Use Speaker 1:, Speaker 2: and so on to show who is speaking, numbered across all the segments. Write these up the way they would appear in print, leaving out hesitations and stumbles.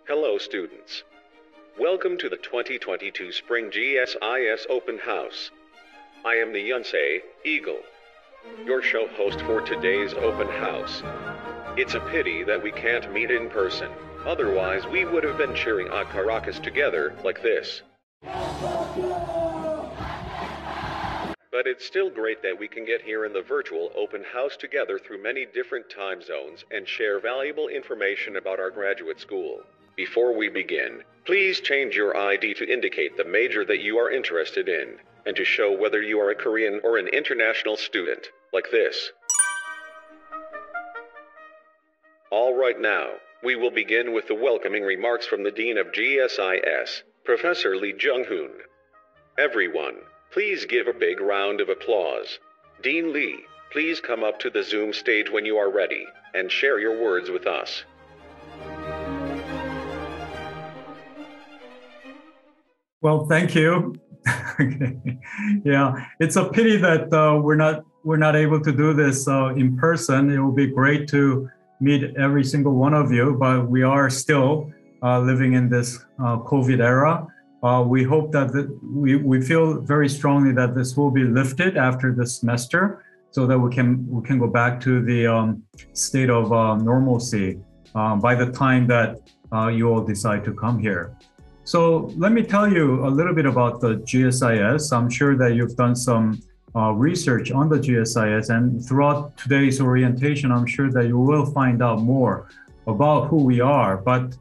Speaker 1: Hello students. Welcome to the 2022 Spring GSIS Open House. I am the Yonsei Eagle, your show host for today's open house. It's a pity that we can't meet in person. Otherwise, we would have been cheering a Caracas together like this. But it's still great that we can get here in the virtual open house together through many different time zones and share valuable information about our graduate school. Before we begin, please change your ID to indicate the major that you are interested in, and to show whether you are a Korean or an international student, like this. All right, now, we will begin with the welcoming remarks from the Dean of GSIS, Professor Lee Jung-hoon. Everyone, please give a big round of applause. Dean Lee, please come up to the Zoom stage when you are ready, and share your words with us.
Speaker 2: Well, thank you. Yeah, it's a pity that we're not able to do this in person. It will be great to meet every single one of you, but we are still living in this COVID era. We hope that we feel very strongly that this will be lifted after this semester, so that we can go back to the state of normalcy by the time that you all decide to come here. So let me tell you a little bit about the GSIS. I'm sure that you've done some research on the GSIS, and throughout today's orientation, I'm sure that you will find out more about who we are. But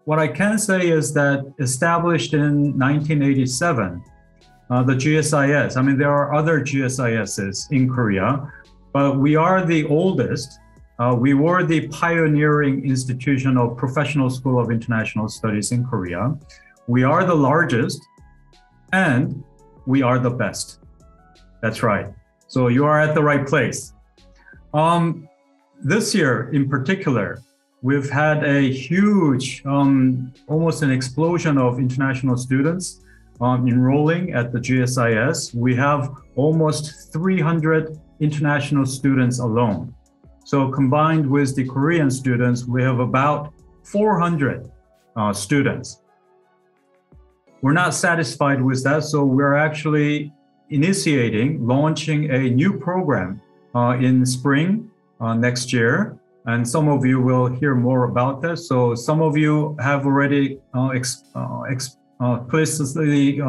Speaker 2: what I can say is that established in 1987, the GSIS, I mean, there are other GSISs in Korea, but we are the oldest. We were the pioneering institution of Professional School of International Studies in Korea. We are the largest, and we are the best. That's right. So you are at the right place. This year in particular, we've had a huge, almost an explosion of international students enrolling at the GSIS. We have almost 300 international students alone. So combined with the Korean students, we have about 400 students. We're not satisfied with that, so we're actually launching a new program in spring next year. And some of you will hear more about this. So some of you have already explicitly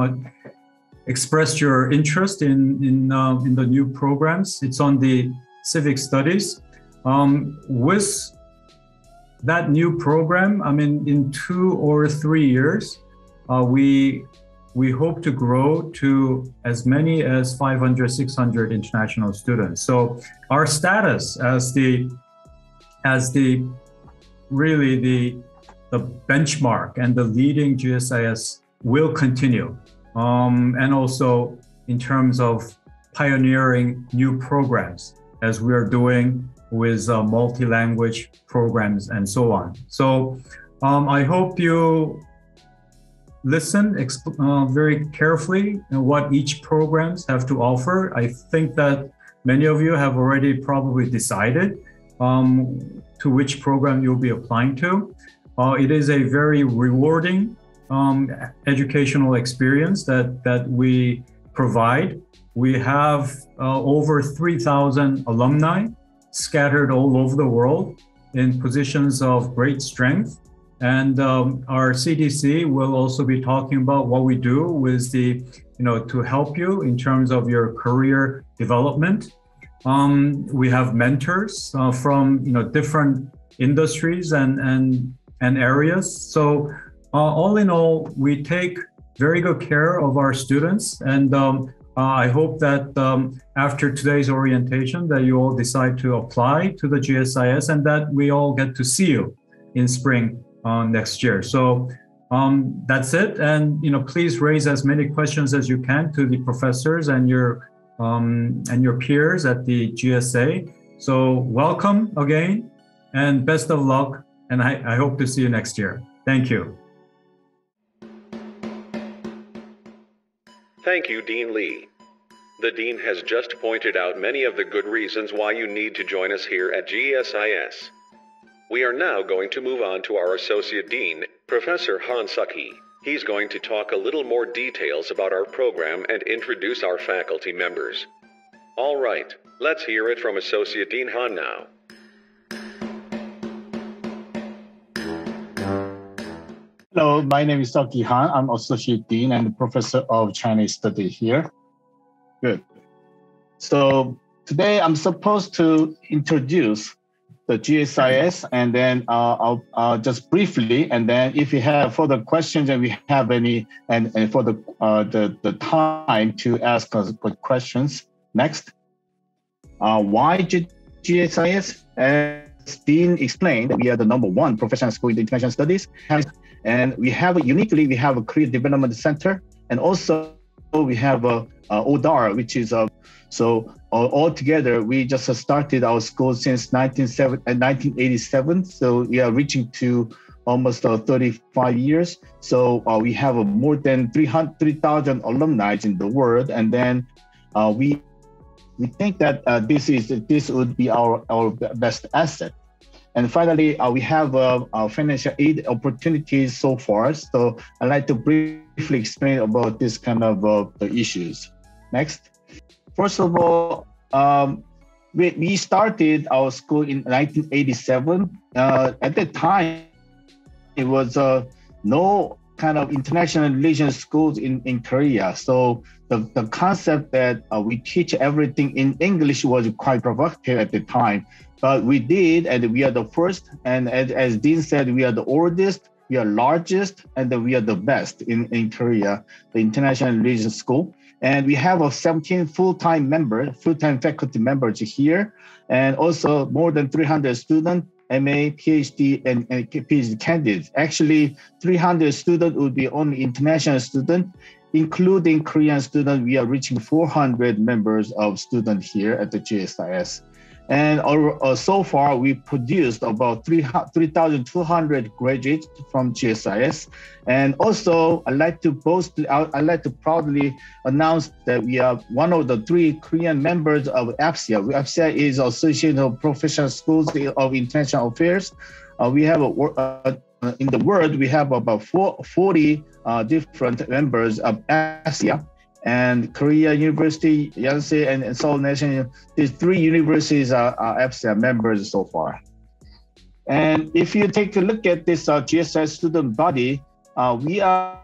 Speaker 2: expressed your interest in the new programs. It's on the civic studies. With that new program, I mean, in 2 or 3 years, we hope to grow to as many as 500, 600 international students. So our status as the benchmark and the leading GSIS will continue. And also in terms of pioneering new programs, as we are doing with multi-language programs and so on. So I hope you listen very carefully what each programs have to offer. I think that many of you have already probably decided to which program you'll be applying to. It is a very rewarding educational experience that we provide. We have over 3,000 alumni scattered all over the world in positions of great strength. And our CDC will also be talking about what we do with to help you in terms of your career development. We have mentors from different industries and areas. So all in all, we take very good care of our students, and I hope that after today's orientation that you all decide to apply to the GSIS, and that we all get to see you in spring next year. So that's it. And please raise as many questions as you can to the professors and your peers at the GSA. So welcome again, and best of luck. And I hope to see you next year. Thank you.
Speaker 1: Thank you, Dean Lee. The Dean has just pointed out many of the good reasons why you need to join us here at GSIS. We are now going to move on to our Associate Dean, Professor Han Suk-hee. He's going to talk a little more details about our program and introduce our faculty members. All right, let's hear it from Associate Dean Han now.
Speaker 3: Hello, my name is Suk-hee Han. I'm Associate Dean and Professor of Chinese Study here. Good. So today I'm supposed to introduce the GSIS, and then I'll just briefly, and then if you have further questions and we have any, and for the time to ask us questions. Next, why GSIS? As Dean explained, we are the #1 professional school in the international studies, and we have a career development center, and also we have a ODAR, which is so altogether, we just started our school since 1987. So we are reaching to almost 35 years. So we have more than 3,000 alumni in the world. And then we think that this would be our best asset. And finally, we have financial aid opportunities so far. So I'd like to briefly explain about this kind of issues. Next. First of all, we started our school in 1987. At that time, it was no kind of international relations schools in Korea. So the concept that we teach everything in English was quite provocative at the time. But we did, and we are the first. And as Dean said, we are the oldest, we are largest, and we are the best in Korea, the international relations school. And we have 17 full-time faculty members here, and also more than 300 students, MA, PhD, and PhD candidates. Actually, 300 students would be only international students, including Korean students. We are reaching 400 members of students here at the GSIS. And so far, we produced about 3,200 graduates from GSIS. And also, I'd like to proudly announce that we are one of the 3 Korean members of APSIA. APSIA is Association of Professional Schools of International Affairs. We have in the world, we have about 40 different members of APSIA. And Korea University, Yonsei, and Seoul National, these 3 universities are APSIA members so far. And if you take a look at this GSIS student body, we are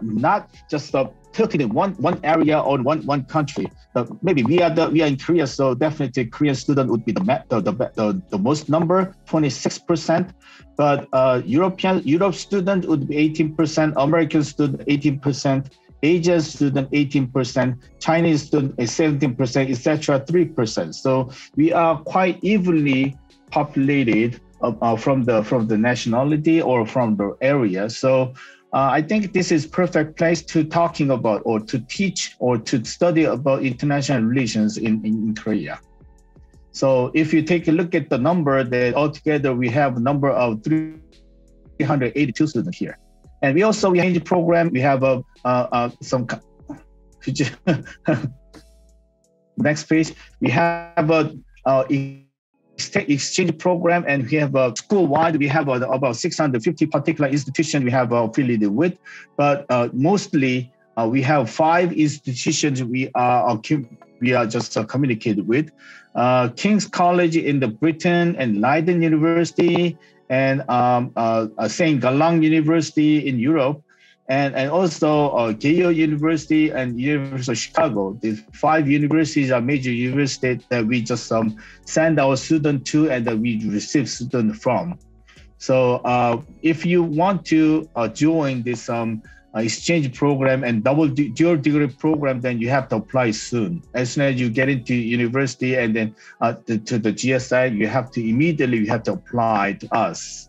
Speaker 3: not just tilted in one area or one country. Maybe we are in Korea, so definitely Korean student would be the most number, 26%. But Europe student would be 18%, American student 18%. Asian student 18%, Chinese student 17%, etc. 3%. So we are quite evenly populated from the nationality or from the area. So I think this is perfect place to talking about or to teach or to study about international relations in Korea. So if you take a look at the number, that altogether we have a number of 382 students here. And we also have a program. We have some. Next page. We have a exchange program, and we have a school-wide. We have about 650 particular institutions we have affiliated with, but mostly we have 5 institutions we are just communicated with. King's College in the Britain, and Leiden University, and St. Gallen University in Europe, and also Yale University and University of Chicago. These 5 universities are major universities that we just send our students to and that we receive students from. So if you want to join this exchange program and dual degree program, then you have to apply soon. As soon as you get into university and then to the GSI, you have to immediately apply to us.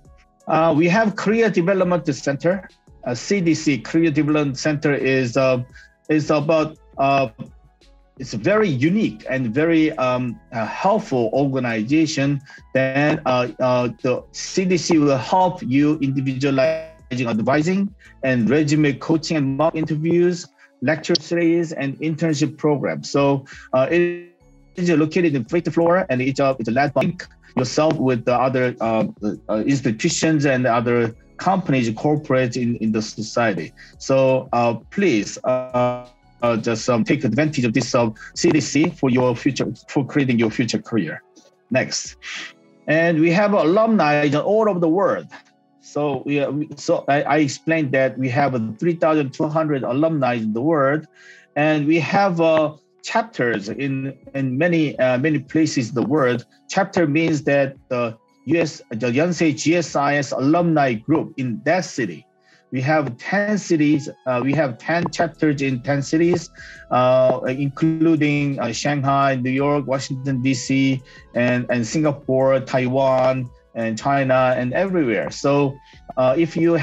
Speaker 3: We have Career Development Center. CDC Career Development Center is about it's a very unique and very helpful organization. Then the CDC will help you individualize advising and resume coaching and mock interviews, lecture series, and internship programs. So it is located in fifth floor, and it's led by yourself with the other institutions and other companies, corporates in the society. So please just take advantage of this CDC for your future, for creating your future career. Next, and we have alumni all over the world. So I explained that we have 3,200 alumni in the world, and we have chapters in many places in the world. Chapter means that the Yonsei GSIS alumni group in that city. We have 10 cities. We have 10 chapters in 10 cities, including Shanghai, New York, Washington, D.C., and Singapore, Taiwan, and China, and everywhere. So if you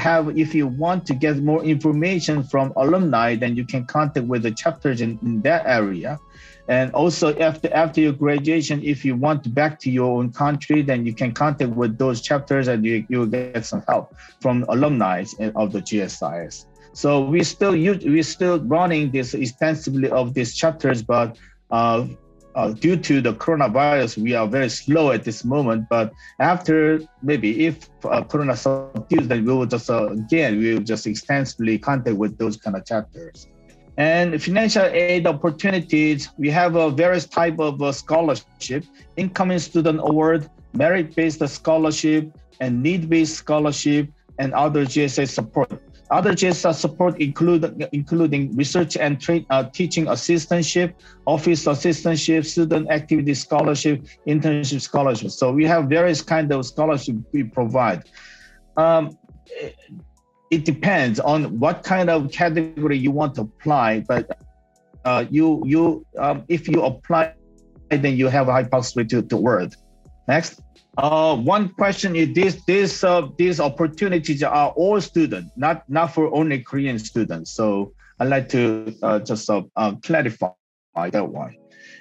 Speaker 3: want to get more information from alumni, then you can contact with the chapters in that area. And also after your graduation, if you want back to your own country, then you can contact with those chapters and you will get some help from alumni of the GSIS. So we're still running this extensively of these chapters, but due to the coronavirus, we are very slow at this moment. But after, maybe if corona subdues, then we will just extensively contact with those kind of chapters. And financial aid opportunities, we have a various type of scholarship, incoming student award, merit-based scholarship, and need-based scholarship, and other GSA support. Other GSA support including research and teaching assistantship, office assistantship, student activity scholarship, internship scholarship. So we have various kinds of scholarship we provide. It depends on what kind of category you want to apply, but if you apply, then you have a high possibility to work. Next. One question is these opportunities are all students, not for only Korean students. So I'd like to just clarify that one.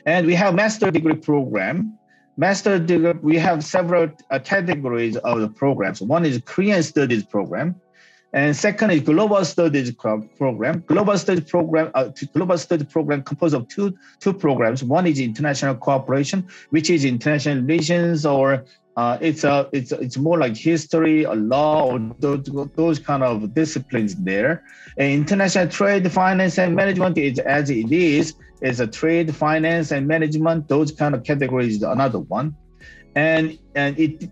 Speaker 3: And we have master degree program. Master degree, we have several categories of the programs. One is Korean studies program. And second is global studies program. Global studies program composed of two programs. One is international cooperation, which is international relations, or it's more like history or law or those kind of disciplines there. And international trade, finance, and management is as it is a trade, finance, and management. Those kind of categories is another one. And it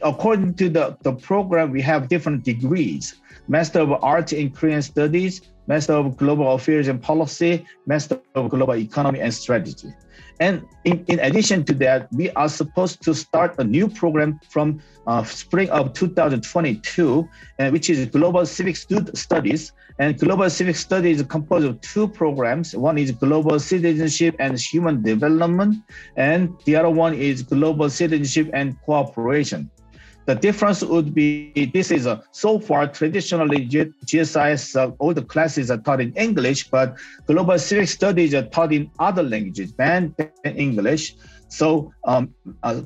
Speaker 3: according to the program, we have different degrees: Master of Arts in Korean Studies, Master of Global Affairs and Policy, Master of Global Economy and Strategy. And in addition to that, we are supposed to start a new program from spring of 2022, which is Global Civic Studies. And Global Civic Studies is composed of two programs. One is Global Citizenship and Human Development, and the other one is Global Citizenship and Cooperation. The difference would be, this is so far traditionally GSIS, all the classes are taught in English, but Global Civic Studies are taught in other languages than English. So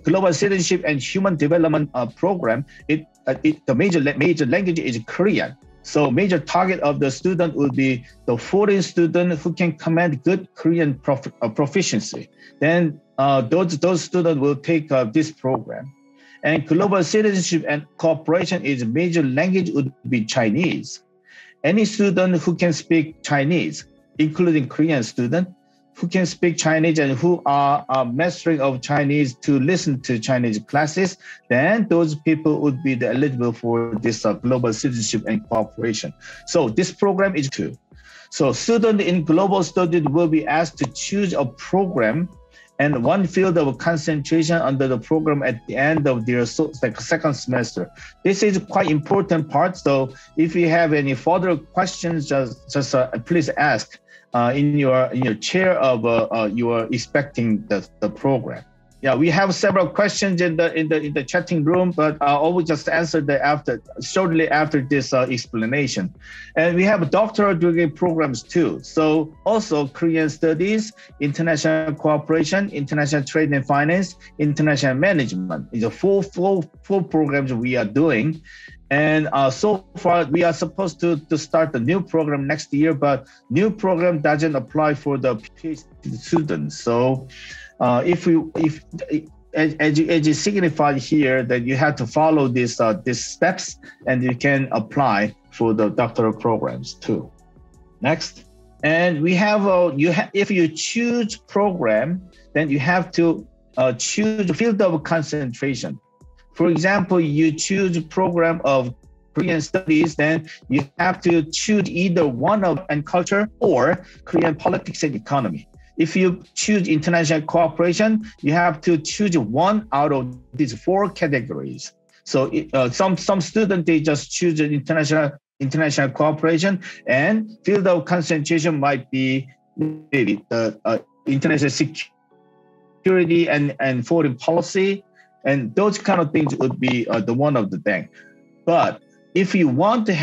Speaker 3: Global Citizenship and Human Development program, the major language is Korean. So major target of the student would be the foreign student who can command good Korean proficiency. Then those students will take this program. And global citizenship and cooperation is major language would be Chinese. Any student who can speak Chinese, including Korean student, who can speak Chinese and who are mastering of Chinese to listen to Chinese classes, then those people would be eligible for this global citizenship and cooperation. So this program is two. So students in global studies will be asked to choose a program and one field of concentration under the program at the end of their second semester. This is quite important part. So if you have any further questions, just please ask in your chair of you are expecting the program. Yeah, we have several questions in the chatting room, but I will just answer shortly after this explanation. And we have doctoral degree programs too. So also Korean studies, international cooperation, international trade and finance, international management is a full programs we are doing. And so far, we are supposed to start a new program next year, but new program doesn't apply for the PhD students. So As you signified here, that you have to follow these steps, and you can apply for the doctoral programs too. Next, and we have if you choose program, then you have to choose field of concentration. For example, you choose a program of Korean studies, then you have to choose either one of and culture or Korean politics and economy. If you choose international cooperation, you have to choose one out of these 4 categories. So some students, they just choose international cooperation, and field of concentration might be maybe the international security and foreign policy, and those kind of things would be the one of the thing. But if you want to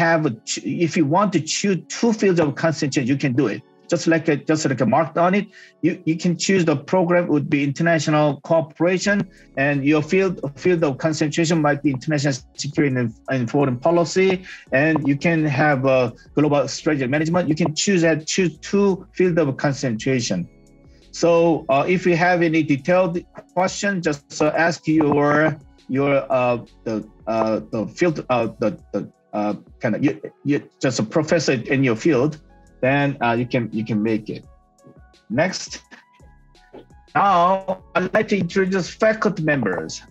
Speaker 3: choose 2 fields of concentration, you can do it. Just like a marked on it, you can choose the program would be international cooperation, and your field of concentration might be international security and foreign policy, and you can have global strategy management. You can choose 2 fields of concentration. So if you have any detailed question, just ask your the field kind of you just a professor in your field, then you can make it. Next, now I'd like to introduce faculty members.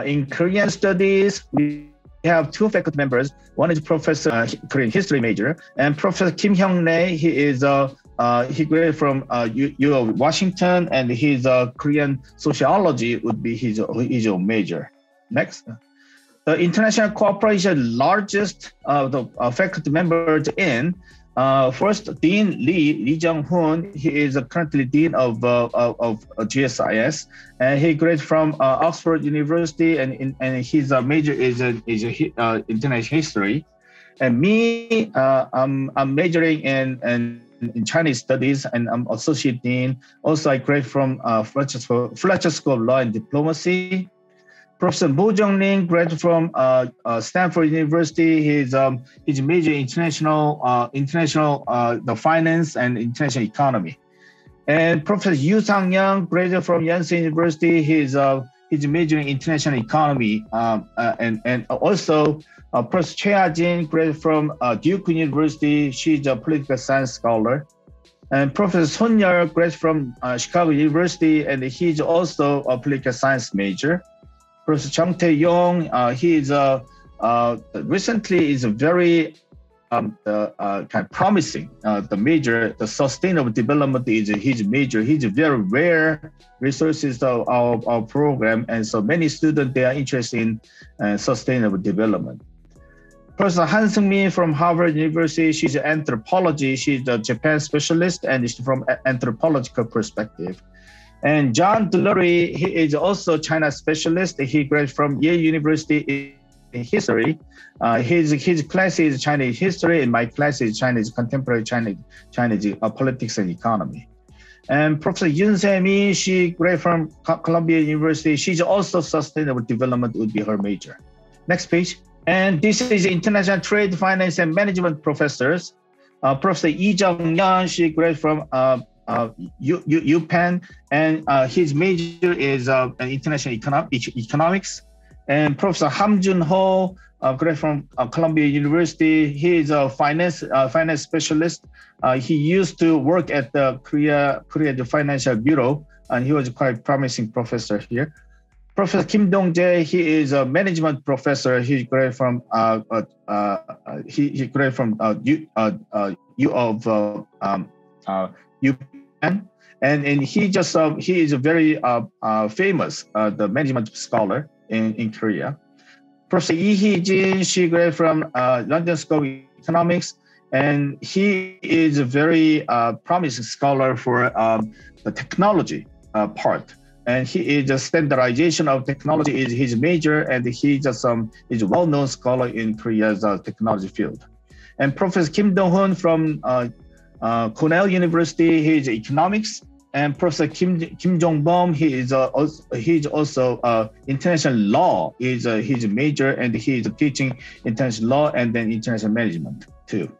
Speaker 3: In Korean studies, we have 2 faculty members. One is Professor Korean History major, and Professor Kim Hyung-rae. He graduated from U of Washington, and his Korean sociology would be his major. Next, the international cooperation largest the faculty members in. First, Dean Lee Jung-hoon. He is currently Dean of GSIS, and he graduated from Oxford University, and his major is international history. And me, I'm majoring in Chinese studies, and I'm associate dean. Also, I graduated from Fletcher School of Law and Diplomacy. Professor Mo Jung-ling graduated from Stanford University. His major international the finance and international economy. And Professor Yu Sang-young graduated from Yonsei University. His major in international economy. And also Professor Choi Ha-jin graduated from Duke University. She's a political science scholar. And Professor Son Yeol graduated from Chicago University, and he's also a political science major. Professor Chung Tae-yong, he is recently is a very kind of promising. The sustainable development is his major. He's a very rare resources of our program, and so many students, they are interested in sustainable development. Professor Han Seung-min from Harvard University, she's an anthropology. She's a Japan specialist, and she's from anthropological perspective. And John Delury, he is also China specialist. He graduated from Yale University in history. His class is Chinese history, and my class is Chinese contemporary Chinese politics and economy. And Professor Yoon Se-mi, she graduated from Columbia University. She's also sustainable development would be her major. Next page. And this is international trade, finance, and management professors. Professor Lee Jung-yeon, she graduated from UPenn, and his major is international economics. And Professor Ham Jun-ho, graduated from Columbia University. He is a finance specialist. He used to work at the Korea Financial Bureau, and he was a quite promising professor here. Professor Kim Dong-jae, he is a management professor. He graduated from U of UPenn, and he is a very famous the management scholar in Korea. Professor Lee Hee-jin, she graduated from London School of Economics, and he is a very promising scholar for the technology part. And he is a standardization of technology is his major, and he just is a well-known scholar in Korea's technology field. And Professor Kim Dong-hoon from Cornell University, he is economics. And Professor Kim Jong-bom, he's also international law is his major, and he is teaching international law and then international management too.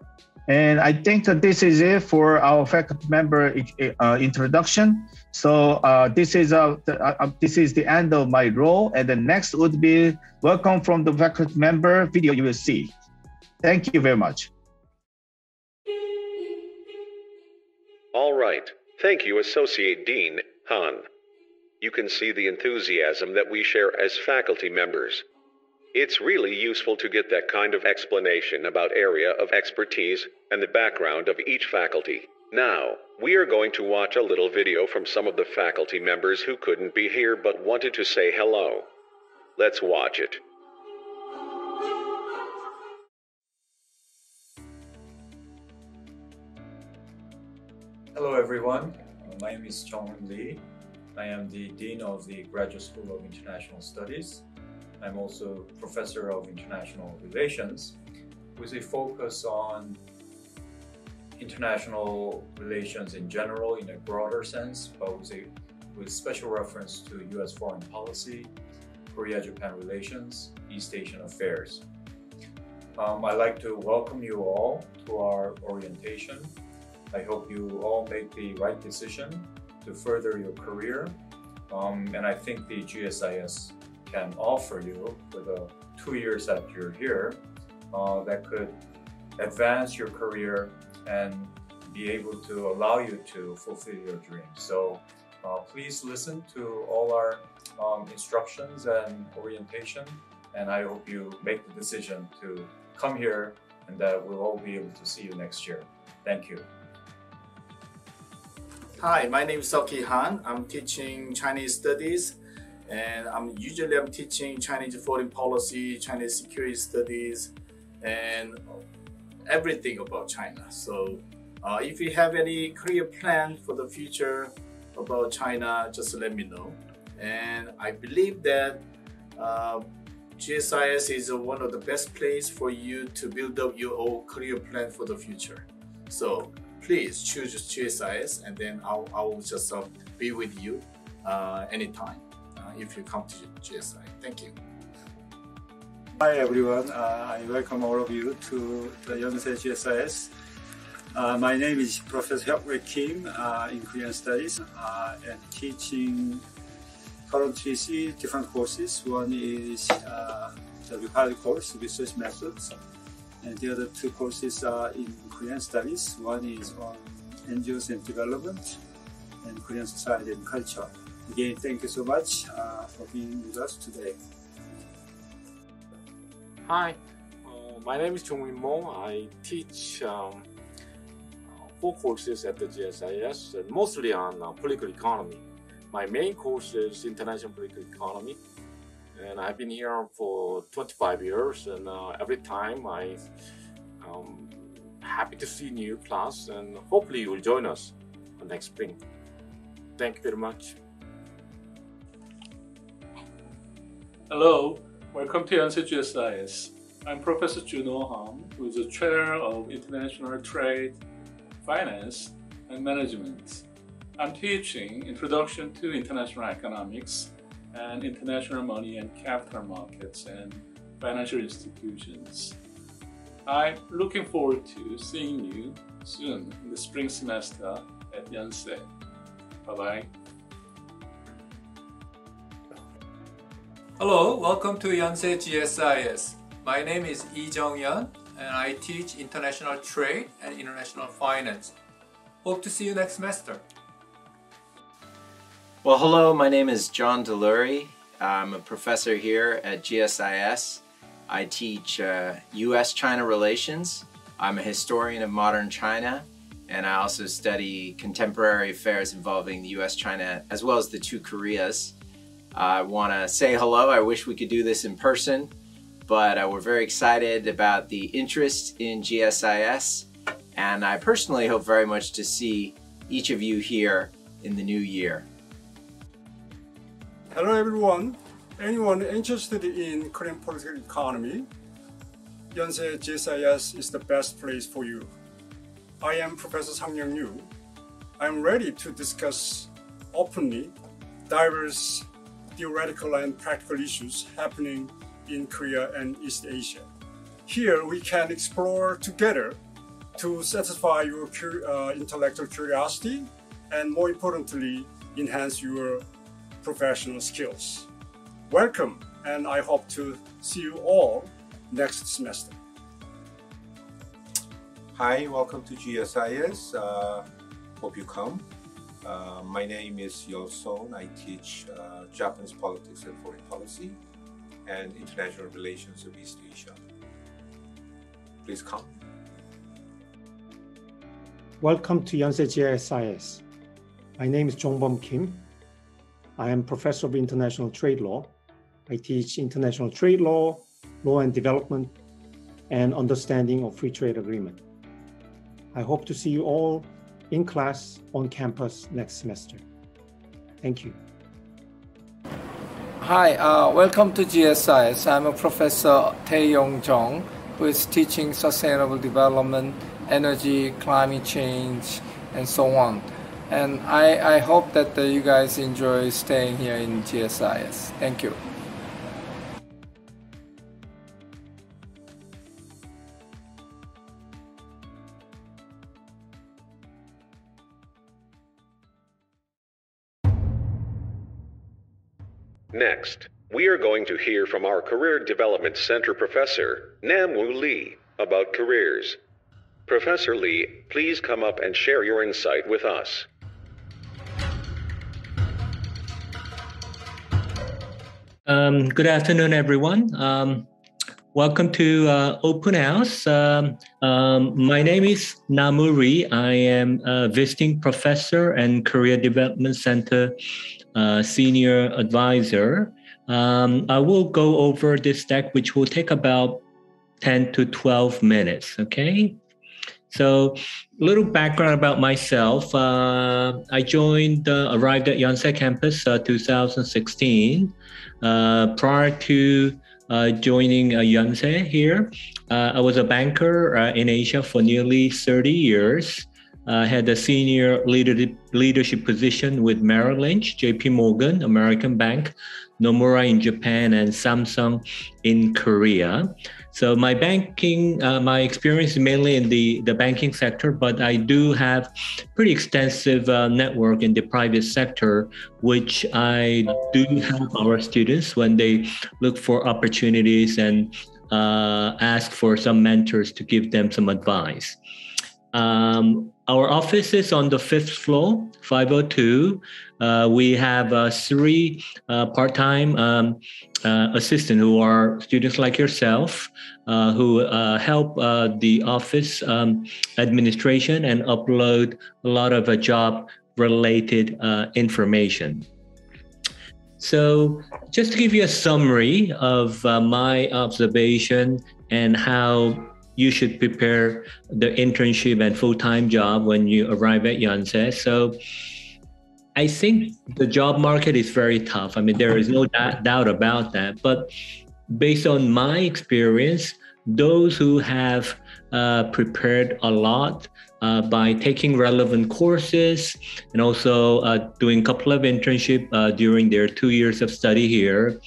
Speaker 3: And I think that this is it for our faculty member introduction. So this is the end of my role. And the next would be welcome from the faculty member video you will see. Thank you very much.
Speaker 1: All right. Thank you, Associate Dean Han. You can see the enthusiasm that we share as faculty members. It's really useful to get that kind of explanation about area of expertise and the background of each faculty. Now, we are going to watch a little video from some of the faculty members who couldn't be here but wanted to say hello. Let's watch it.
Speaker 2: Hello everyone, my name is Chongli. I am the Dean of the Graduate School of International Studies. I'm also Professor of International Relations with a focus on international relations in general in a broader sense, but with special reference to US foreign policy, Korea-Japan relations, East Asian affairs. I'd like to welcome you all to our orientation. I hope you all make the right decision to further your career. And I think the GSIS can offer you for the 2 years that you're here that could advance your career and be able to allow you to fulfill your dreams. So please listen to all our instructions and orientation, and I hope you make the decision to come here and that we'll all be able to see you next year. Thank you.
Speaker 4: Hi, my name is Seok Han. I'm teaching Chinese studies, and I'm teaching Chinese foreign policy, Chinese security studies, and everything about China. So if you have any career plan for the future about China, just let me know. And I believe that GSIS is one of the best place for you to build up your own career plan for the future. So please choose GSIS, and then I will just be with you anytime if you come to GSI. Thank you.
Speaker 5: Hi everyone, I welcome all of you to the Yonsei GSIS. My name is Professor Hyuk Kim in Korean Studies and teaching currently 3 different courses. One is the required course, Research Methods, and the other 2 courses are in Korean Studies. One is on NGOs and Development and Korean Society and Culture. Again, thank you so much for being with us today.
Speaker 6: Hi, my name is Chongli. I teach 4 courses at the GSIS, mostly on political economy. My main course is International Political Economy, and I've been here for 25 years, and every time I'm happy to see new class, and hopefully you will join us next spring. Thank you very much.
Speaker 7: Hello, welcome to Yonsei GSIS. I'm Professor Juno Han, who is the Chair of International Trade, Finance, and Management. I'm teaching Introduction to International Economics and International Money and Capital Markets and Financial Institutions. I'm looking forward to seeing you soon in the spring semester at Yonsei. Bye-bye.
Speaker 8: Hello, welcome to Yonsei GSIS. My name is Lee Jung-yeon, and I teach International Trade and International Finance. Hope to see you next semester.
Speaker 9: Well, hello, my name is John Delury. I'm a professor here at GSIS. I teach US-China relations. I'm a historian of modern China, and I also study contemporary affairs involving the US-China as well as the 2 Koreas. I want to say hello. I wish we could do this in person, but we're very excited about the interest in GSIS, and I personally hope very much to see each of you here in the new year.
Speaker 5: Hello everyone. Anyone interested in Korean political economy, Yonsei GSIS is the best place for you. I am Professor Sang Young-yu. I'm ready to discuss openly diverse theoretical and practical issues happening in Korea and East Asia. Here we can explore together to satisfy your intellectual curiosity and, more importantly, enhance your professional skills. Welcome, and I hope to see you all next semester.
Speaker 10: Hi, welcome to GSIS. Hope you come. My name is Yonsei. I teach Japanese politics and foreign policy and international relations of East Asia. Please come.
Speaker 11: Welcome to Yonsei GSIS. My name is Jongbom Kim. I am Professor of International Trade Law. I teach international trade law, law and development, and understanding of free trade agreement. I hope to see you all in class on campus next semester. Thank you.
Speaker 8: Hi, welcome to GSIS. I'm a Professor Tae-Yong Jung, who is teaching sustainable development, energy, climate change, and so on. And I hope that you guys enjoy staying here in GSIS. Thank you.
Speaker 1: Next, we are going to hear from our Career Development Center professor, Namuri, about careers. Professor Lee, please come up and share your insight with us.
Speaker 12: Good afternoon, everyone. Welcome to Open House. My name is Namuri. I am a visiting professor and Career Development Center senior advisor. I will go over this deck, which will take about 10 to 12 minutes, okay? So a little background about myself. I arrived at Yonsei campus 2016. Prior to joining Yonsei here, I was a banker in Asia for nearly 30 years. I had a senior leadership position with Merrill Lynch, JP Morgan, American Bank, Nomura in Japan, and Samsung in Korea. So my experience is mainly in the banking sector, but I do have pretty extensive network in the private sector, which I do help our students when they look for opportunities and ask for some mentors to give them some advice. Our office is on the 5th floor, 502. We have 3 part-time assistants who are students like yourself, who help the office administration and upload a lot of job-related information. So just to give you a summary of my observation and how you should prepare the internship and full-time job when you arrive at Yonsei. So I think the job market is very tough. I mean, there is no doubt about that. But based on my experience, those who have prepared a lot by taking relevant courses and also doing a couple of internships during their 2 years of study here,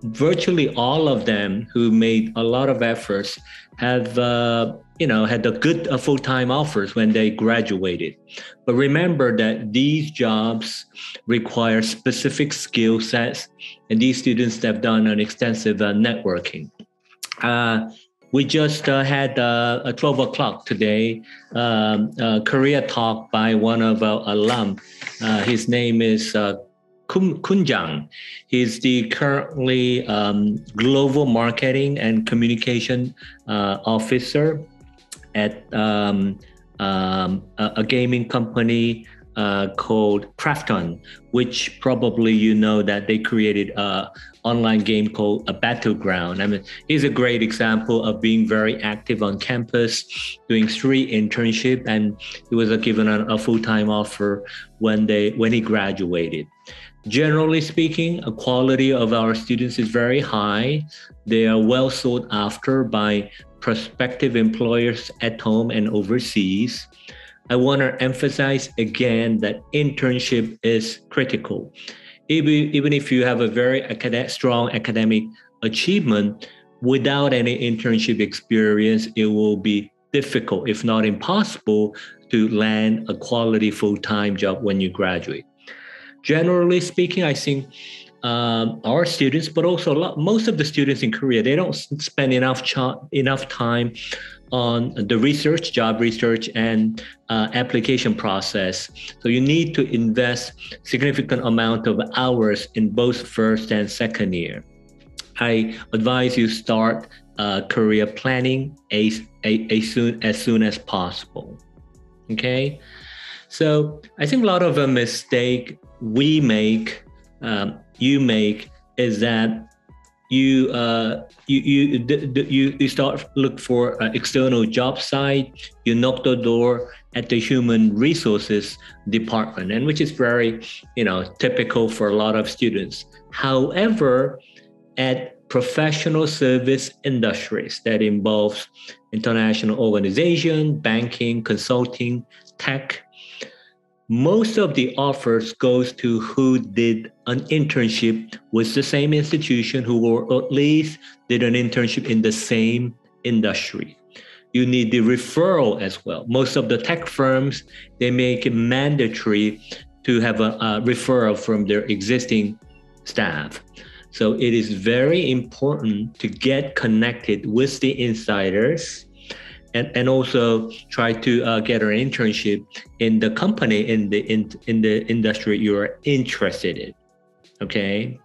Speaker 12: virtually all of them who made a lot of efforts have had the good full-time offers when they graduated. But remember that these jobs require specific skill sets, and these students have done an extensive networking. We just had at 12 o'clock today, a career talk by one of our alum. His name is Kunjang. He's the currently global marketing and communication officer at a gaming company called Krafton, which probably you know that they created an online game called a Battleground. I mean, he's a great example of being very active on campus, doing 3 internships, and he was given a full-time offer when he graduated. Generally speaking, the quality of our students is very high. They are well sought after by prospective employers at home and overseas. I want to emphasize again that internship is critical. Even if you have a very strong academic achievement, without any internship experience, it will be difficult, if not impossible, to land a quality full-time job when you graduate. Generally speaking, I think our students, but also most of the students in Korea, they don't spend enough time on the job research and application process. So you need to invest significant amount of hours in both first and second year. I advise you start career planning as soon as possible. Okay, so I think a lot of a mistake we make, you make, is that you start look for an external job site. You knock the door at the human resources department, and which is very typical for a lot of students. However, at professional service industries that involves international organization, banking, consulting, tech, most of the offers goes to who did an internship with the same institution, who or at least did an internship in the same industry. You need the referral as well. Most of the tech firms, they make it mandatory to have a referral from their existing staff. So it is very important to get connected with the insiders and also try to get an internship in the company, in the industry you are interested in. Okay.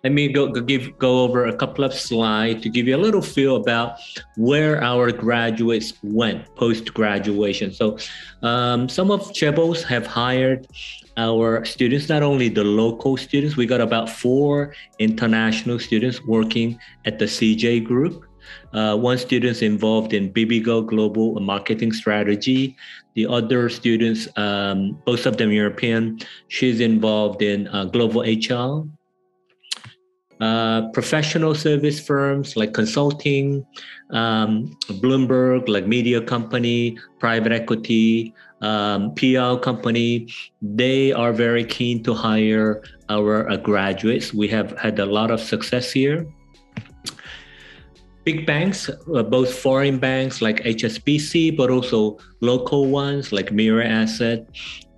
Speaker 12: Let me go over a couple of slides to give you a little feel about where our graduates went post-graduation. So some of Chebos have hired our students, not only the local students. We got about 4 international students working at the CJ group. One student's involved in Bibigo Global Marketing Strategy. The other students, both of them European, she's involved in Global HR. Professional service firms like consulting, Bloomberg, like media company, private equity, PR company, they are very keen to hire our graduates. We have had a lot of success here. Big banks, both foreign banks like HSBC, but also local ones like Mirror Asset.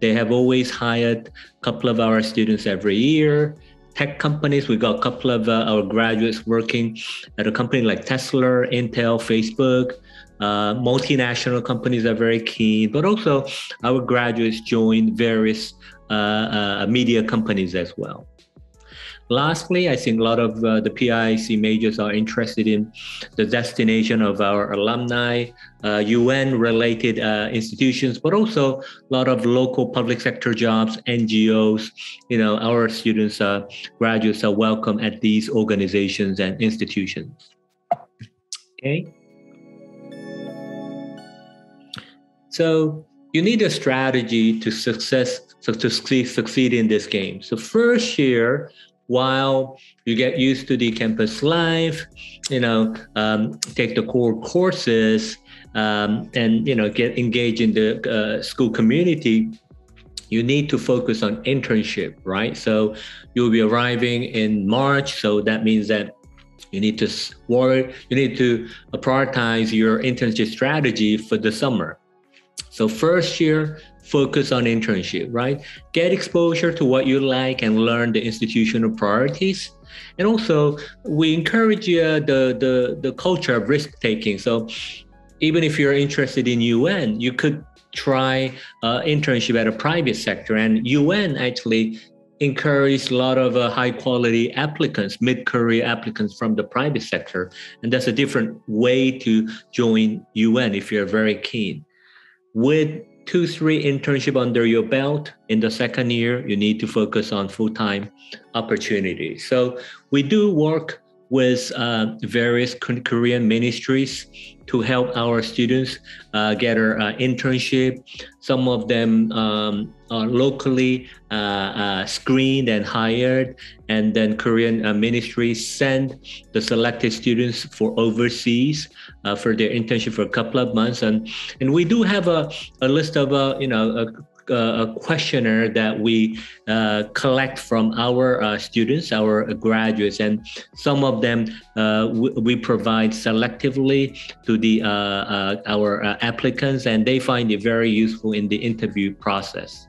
Speaker 12: They have always hired a couple of our students every year. Tech companies, we got a couple of our graduates working at a company like Tesla, Intel, Facebook. Multinational companies are very keen, but also our graduates join various media companies as well. Lastly, I think a lot of the PIC majors are interested in the destination of our alumni, UN-related institutions, but also a lot of local public sector jobs, NGOs. Our students, graduates are welcome at these organizations and institutions. Okay. So you need a strategy to succeed in this game. So first year, while you get used to the campus life, take the core courses, and get engaged in the school community, you need to focus on internship, right? So you'll be arriving in March, so that means that you need to prioritize your internship strategy for the summer. So first year, focus on internship, right? Get exposure to what you like and learn the institutional priorities. And also, we encourage the culture of risk-taking. So even if you're interested in UN, you could try internship at a private sector. And UN actually encourage a lot of high-quality applicants, mid-career applicants from the private sector. And that's a different way to join UN if you're very keen. With 2-3 internship under your belt in the second year, you need to focus on full-time opportunities. So we do work with various Korean ministries to help our students get an internship. Some of them are locally screened and hired, and then Korean ministries send the selected students for overseas for their internship for a couple of months. And we do have a list of questionnaire that we collect from our students, our graduates, and some of them we provide selectively to the our applicants, and they find it very useful in the interview process.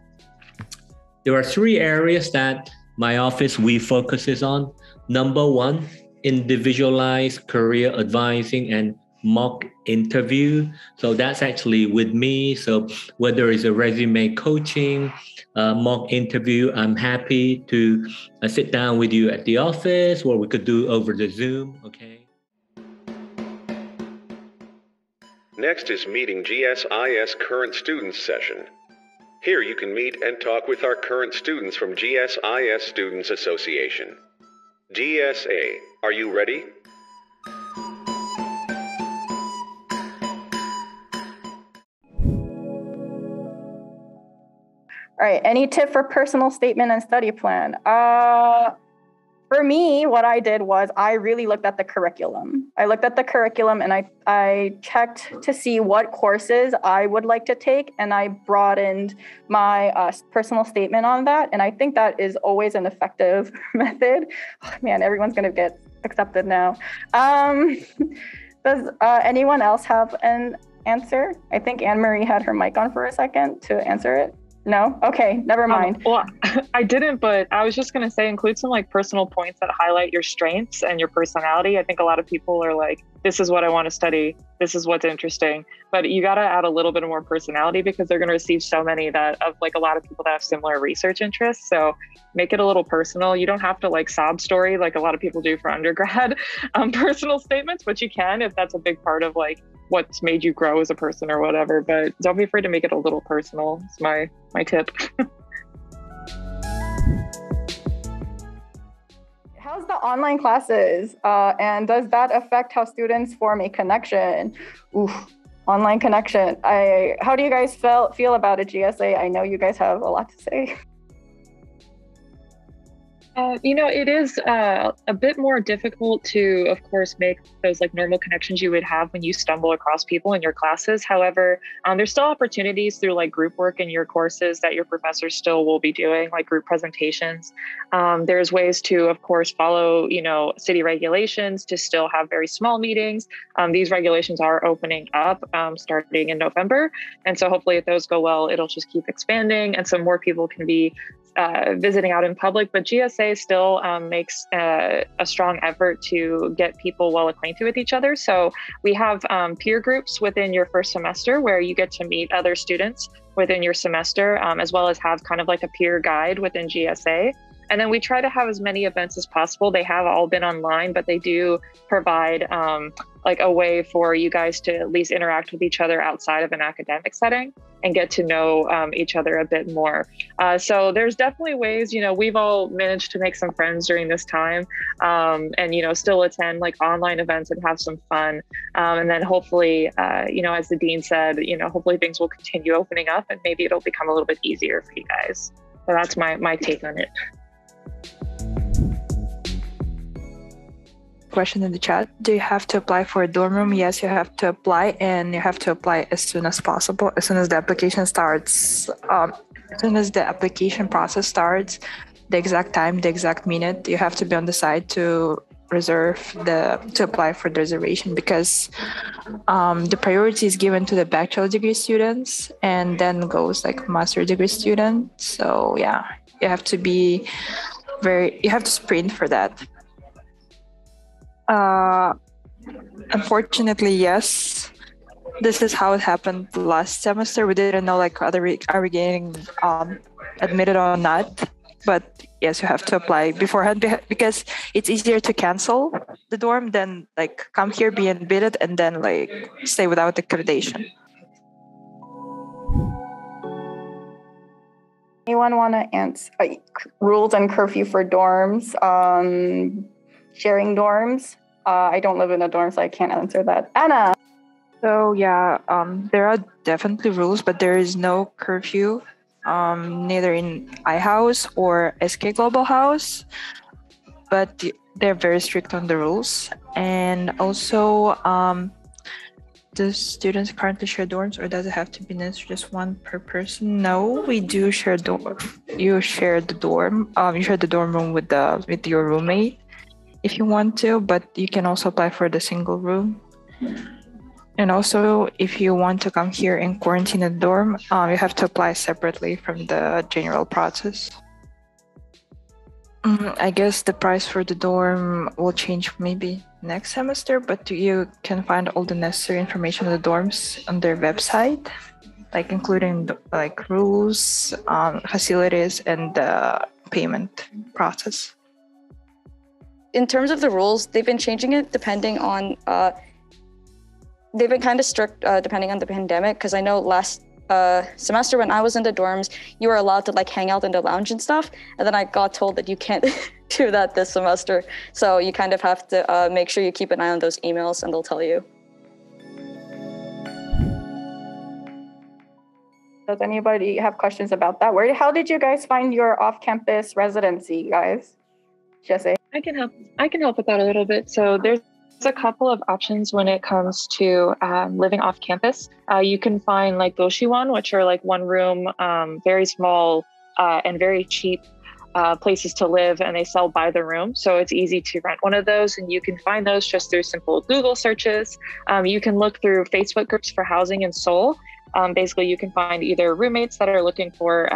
Speaker 12: There are 3 areas that my office focuses on. Number 1, individualized career advising and mock interview. So that's actually with me. So whether it's a resume coaching, mock interview, I'm happy to sit down with you at the office, or we could do over the Zoom, okay?
Speaker 1: Next is Meeting GSIS Current Students session. Here you can meet and talk with our current students from GSIS Students Association. GSA, are you ready?
Speaker 13: All right, any tip for personal statement and study plan? For me, what I did was I really looked at the curriculum. I looked at the curriculum and I checked to see what courses I would like to take, and I broadened my personal statement on that. And I think that is always an effective method. Oh, man, everyone's gonna get accepted now. Does anyone else have an answer? I think Anne-Marie had her mic on for a second to answer it. No? Okay, never mind.
Speaker 14: Well, I didn't, but I was just going to say include some like personal points that highlight your strengths and your personality. I think a lot of people are like, this is what I want to study. This is what's interesting. But you got to add a little bit more personality because they're going to receive so many that of like a lot of people that have similar research interests. So make it a little personal. You don't have to like sob story like a lot of people do for undergrad personal statements, but you can if that's a big part of like what's made you grow as a person or whatever. But don't be afraid to make it a little personal. It's my tip.
Speaker 13: How's the online classes? And does that affect how students form a connection? Oof, online connection. How do you guys feel about a GSA? I know you guys have a lot to say.
Speaker 14: It is a bit more difficult to, of course, make those like normal connections you would have when you stumble across people in your classes. However, there's still opportunities through like group work in your courses that your professors still will be doing, like group presentations. There's ways to, of course, follow, city regulations to still have very small meetings. These regulations are opening up starting in November. And so hopefully if those go well, it'll just keep expanding and so more people can be visiting out in public, but GSA still makes a strong effort to get people well acquainted with each other. So we have peer groups within your first semester where you get to meet other students within your semester, as well as have kind of like a peer guide within GSA. And then we try to have as many events as possible. They have all been online, but they do provide like a way for you guys to at least interact with each other outside of an academic setting and get to know each other a bit more. So there's definitely ways, we've all managed to make some friends during this time and, still attend like online events and have some fun. And then hopefully, as the dean said, hopefully things will continue opening up and maybe it'll become a little bit easier for you guys. So that's my take on it.
Speaker 15: Question in the chat. Do you have to apply for a dorm room? Yes, you have to apply, and you have to apply as soon as possible. As soon as the application starts, as soon as the application process starts, the exact time, the exact minute, you have to be on the site to apply for the reservation, because the priority is given to the bachelor degree students and then goes like master degree students. So yeah, you have to sprint for that. Unfortunately, yes. This is how it happened last semester. We didn't know like are we getting admitted or not. But yes, you have to apply beforehand because it's easier to cancel the dorm than like come here, be admitted, and then like stay without accreditation.
Speaker 13: Anyone want to answer rules and curfew for dorms? Sharing dorms. I don't live in a dorm, so I can't answer that. Anna.
Speaker 15: So yeah, there are definitely rules, but there is no curfew, neither in iHouse or SK Global House. But they're very strict on the rules, and also do students currently share dorms, or does it have to be necessarily just one per person? No, we do share dorm. You share the dorm. You share the dorm room with your roommate if you want to, but you can also apply for the single room. And also, if you want to come here and quarantine a dorm, you have to apply separately from the general process. I guess the price for the dorm will change maybe next semester, but you can find all the necessary information on the dorms on their website, like including like rules, facilities, and the payment process.
Speaker 16: In terms of the rules, they've been changing it depending on, they've been kind of strict depending on the pandemic, because I know last semester when I was in the dorms, you were allowed to like hang out in the lounge and stuff, and then I got told that you can't do that this semester, so you kind of have to make sure you keep an eye on those emails and they'll tell you.
Speaker 13: Does anybody have questions about that? How did you guys find your off-campus residency, guys? Jesse?
Speaker 14: I can help with that a little bit. So there's a couple of options when it comes to living off campus. You can find like Doshiwan, which are like one room, very small and very cheap places to live, and they sell by the room. So it's easy to rent one of those, and you can find those just through simple Google searches. You can look through Facebook groups for housing in Seoul. Basically, you can find either roommates that are looking for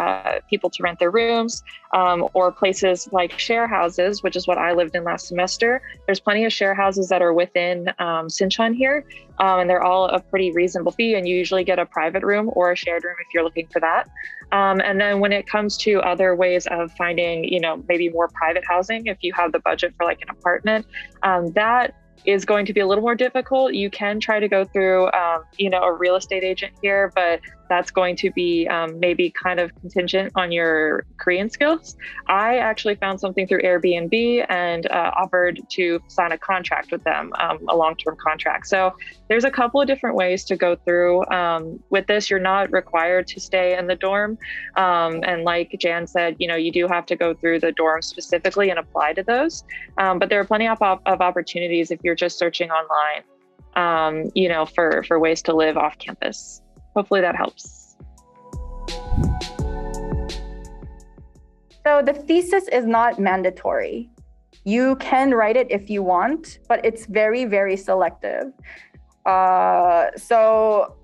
Speaker 14: people to rent their rooms, or places like share houses, which is what I lived in last semester. There's plenty of share houses that are within Sinchon here, and they're all a pretty reasonable fee, and you usually get a private room or a shared room if you're looking for that. And then when it comes to other ways of finding, maybe more private housing, if you have the budget for like an apartment, that is going to be a little more difficult. You can try to go through, a real estate agent here, but that's going to be maybe kind of contingent on your Korean skills. I actually found something through Airbnb and offered to sign a contract with them, a long-term contract. So there's a couple of different ways to go through. With this, you're not required to stay in the dorm. And like Jan said, you do have to go through the dorm specifically and apply to those. But there are plenty of opportunities if you're just searching online, for ways to live off campus. Hopefully that helps.
Speaker 13: So the thesis is not mandatory. You can write it if you want, but it's very, very selective. So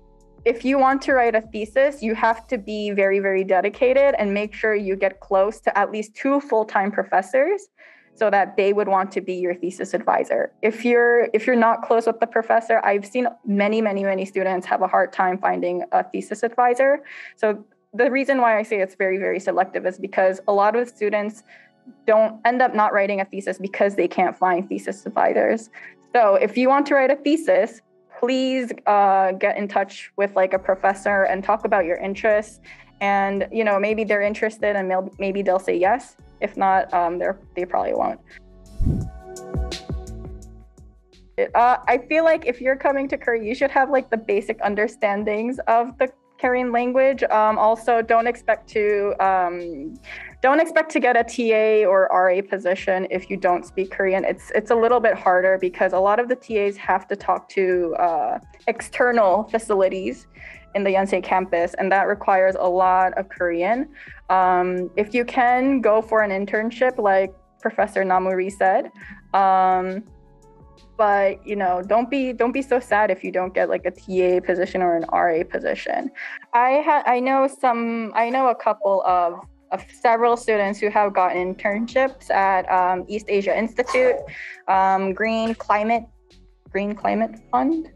Speaker 13: if you want to write a thesis, you have to be very, very dedicated and make sure you get close to at least 2 full-time professors so that they would want to be your thesis advisor. If you're not close with the professor, I've seen many students have a hard time finding a thesis advisor. So the reason why I say it's very, very selective is because a lot of students don't end up not writing a thesis because they can't find thesis advisors. So if you want to write a thesis, please get in touch with like a professor and talk about your interests. And maybe they're interested and maybe they'll say yes. If not, they probably won't. I feel like if you're coming to Korea, you should have like the basic understandings of the Korean language. Also, don't expect to get a TA or RA position if you don't speak Korean. It's a little bit harder because a lot of the TAs have to talk to external facilities in the Yonsei campus, and that requires a lot of Korean. If you can go for an internship, like Professor Namuri said, but don't be so sad if you don't get like a TA position or an RA position. I know a couple of several students who have gotten internships at East Asia Institute, Green Climate Fund.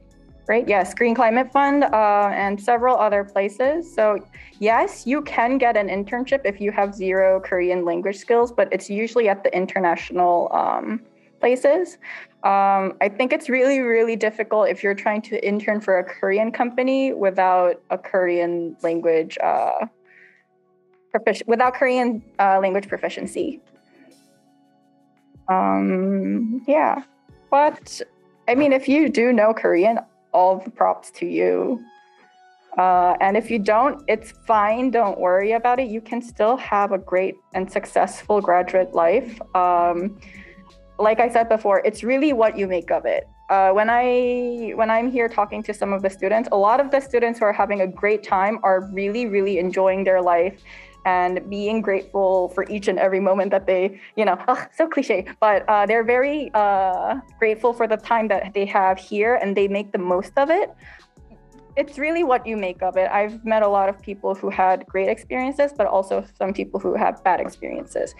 Speaker 13: Right? Yes, Green Climate Fund, and several other places. So yes, you can get an internship if you have 0 Korean language skills, but it's usually at the international places. I think it's really, really difficult if you're trying to intern for a Korean company without a Korean language language proficiency. Yeah, but I mean, if you do know Korean, all the props to you. And if you don't, it's fine. Don't worry about it. You can still have a great and successful graduate life. Like I said before, it's really what you make of it. When I'm here talking to some of the students, a lot of the students who are having a great time are really, really enjoying their life and being grateful for each and every moment that they, so cliche, but they're very grateful for the time that they have here and they make the most of it. It's really what you make of it. I've met a lot of people who had great experiences, but also some people who have bad experiences.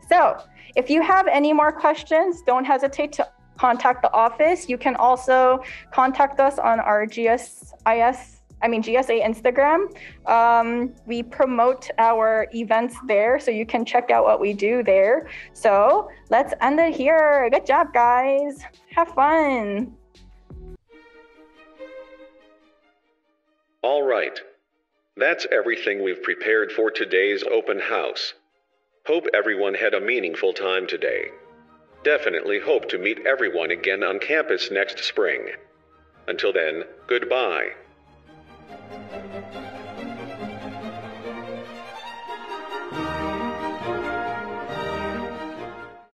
Speaker 13: So if you have any more questions, don't hesitate to contact the office. You can also contact us on our GSA Instagram. We promote our events there, so you can check out what we do there. So let's end it here. Good job, guys. Have fun.
Speaker 1: All right. That's everything we've prepared for today's open house. Hope everyone had a meaningful time today. Definitely hope to meet everyone again on campus next spring. Until then, goodbye.